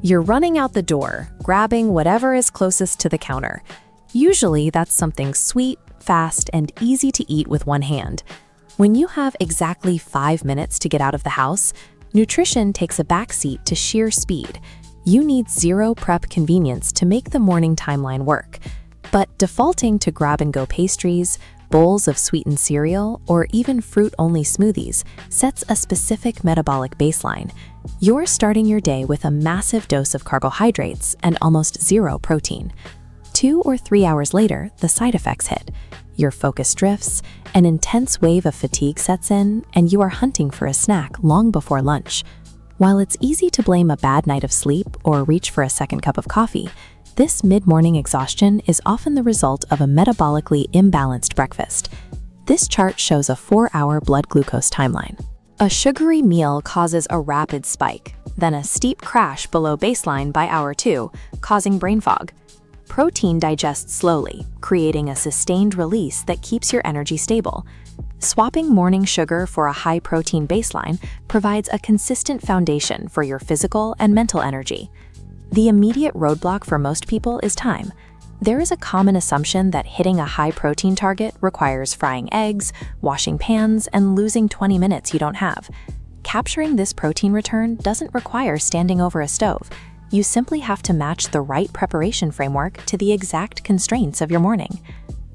You're running out the door, grabbing whatever is closest to the counter. Usually that's something sweet, fast, and easy to eat with one hand. When you have exactly 5 minutes to get out of the house, nutrition takes a backseat to sheer speed. You need zero prep convenience to make the morning timeline work. But defaulting to grab-and-go pastries, bowls of sweetened cereal, or even fruit-only smoothies sets a specific metabolic baseline. You're starting your day with a massive dose of carbohydrates and almost zero protein. 2 or 3 hours later, the side effects hit. Your focus drifts, an intense wave of fatigue sets in, and you are hunting for a snack long before lunch. While it's easy to blame a bad night of sleep or reach for a second cup of coffee, this mid-morning exhaustion is often the result of a metabolically imbalanced breakfast. This chart shows a 4-hour blood glucose timeline. A sugary meal causes a rapid spike, then a steep crash below baseline by hour 2, causing brain fog. Protein digests slowly, creating a sustained release that keeps your energy stable. Swapping morning sugar for a high-protein baseline provides a consistent foundation for your physical and mental energy. The immediate roadblock for most people is time. There is a common assumption that hitting a high-protein target requires frying eggs, washing pans, and losing 20 minutes you don't have. Capturing this protein return doesn't require standing over a stove. You simply have to match the right preparation framework to the exact constraints of your morning.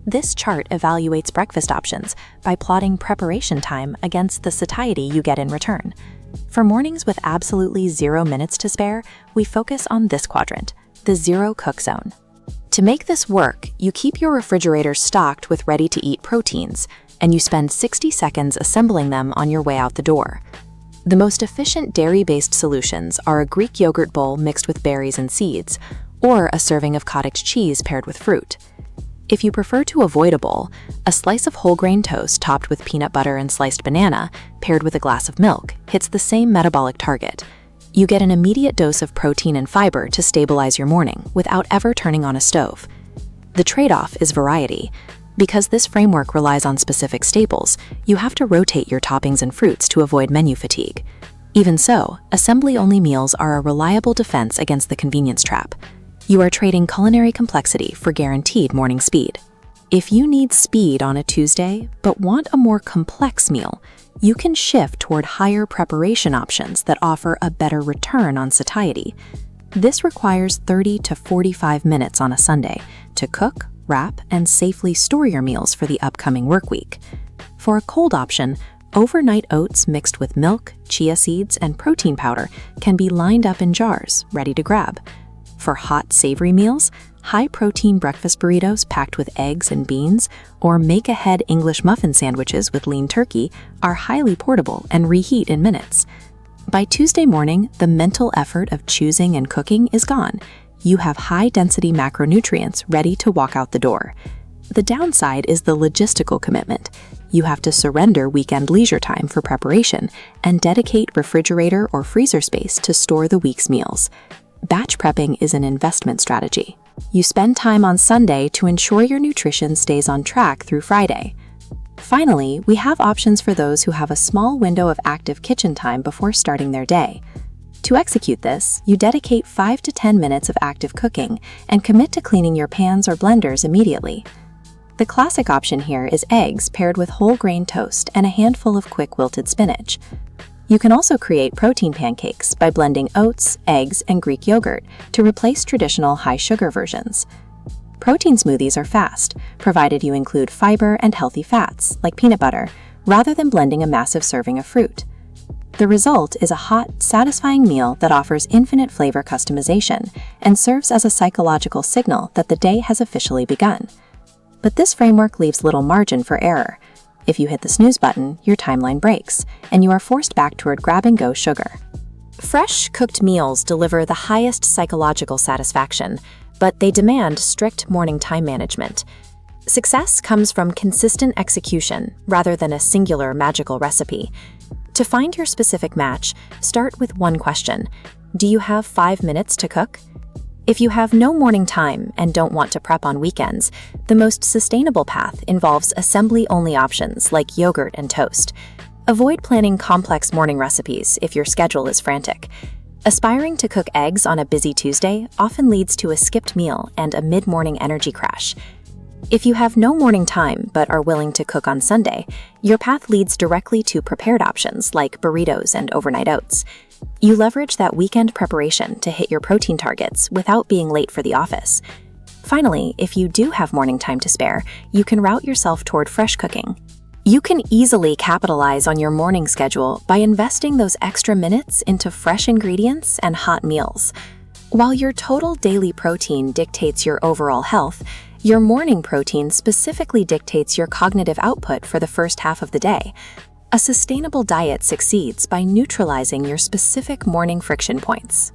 This chart evaluates breakfast options by plotting preparation time against the satiety you get in return. For mornings with absolutely 0 minutes to spare, we focus on this quadrant, the zero cook zone. To make this work, you keep your refrigerator stocked with ready-to-eat proteins, and you spend 60 seconds assembling them on your way out the door. The most efficient dairy-based solutions are a Greek yogurt bowl mixed with berries and seeds, or a serving of cottage cheese paired with fruit. If you prefer to avoid a bowl, a slice of whole grain toast topped with peanut butter and sliced banana, paired with a glass of milk, hits the same metabolic target. You get an immediate dose of protein and fiber to stabilize your morning without ever turning on a stove. The trade-off is variety. Because this framework relies on specific staples, you have to rotate your toppings and fruits to avoid menu fatigue. Even so, assembly-only meals are a reliable defense against the convenience trap. You are trading culinary complexity for guaranteed morning speed. If you need speed on a Tuesday, but want a more complex meal, you can shift toward higher preparation options that offer a better return on satiety. This requires 30 to 45 minutes on a Sunday to cook, wrap, and safely store your meals for the upcoming work week. For a cold option, overnight oats mixed with milk, chia seeds, and protein powder can be lined up in jars, ready to grab. For hot, savory meals, high-protein breakfast burritos packed with eggs and beans or make-ahead English muffin sandwiches with lean turkey are highly portable and reheat in minutes. By Tuesday morning, the mental effort of choosing and cooking is gone. You have high-density macronutrients ready to walk out the door. The downside is the logistical commitment. You have to surrender weekend leisure time for preparation and dedicate refrigerator or freezer space to store the week's meals. Batch prepping is an investment strategy. You spend time on Sunday to ensure your nutrition stays on track through Friday. Finally, we have options for those who have a small window of active kitchen time before starting their day. To execute this, you dedicate 5 to 10 minutes of active cooking and commit to cleaning your pans or blenders immediately. The classic option here is eggs paired with whole grain toast and a handful of quick wilted spinach. You can also create protein pancakes by blending oats, eggs, and Greek yogurt to replace traditional high-sugar versions. Protein smoothies are fast, provided you include fiber and healthy fats, like peanut butter, rather than blending a massive serving of fruit. The result is a hot, satisfying meal that offers infinite flavor customization and serves as a psychological signal that the day has officially begun. But this framework leaves little margin for error. If you hit the snooze button, your timeline breaks, and you are forced back toward grab-and-go sugar. Fresh, cooked meals deliver the highest psychological satisfaction, but they demand strict morning time management. Success comes from consistent execution rather than a singular magical recipe. To find your specific match, start with one question. Do you have 5 minutes to cook? If you have no morning time and don't want to prep on weekends, the most sustainable path involves assembly-only options like yogurt and toast. Avoid planning complex morning recipes if your schedule is frantic. Aspiring to cook eggs on a busy Tuesday often leads to a skipped meal and a mid-morning energy crash. If you have no morning time but are willing to cook on Sunday, your path leads directly to prepared options like burritos and overnight oats. You leverage that weekend preparation to hit your protein targets without being late for the office. Finally, if you do have morning time to spare, you can route yourself toward fresh cooking. You can easily capitalize on your morning schedule by investing those extra minutes into fresh ingredients and hot meals. While your total daily protein dictates your overall health, your morning protein specifically dictates your cognitive output for the first half of the day. A sustainable diet succeeds by neutralizing your specific morning friction points.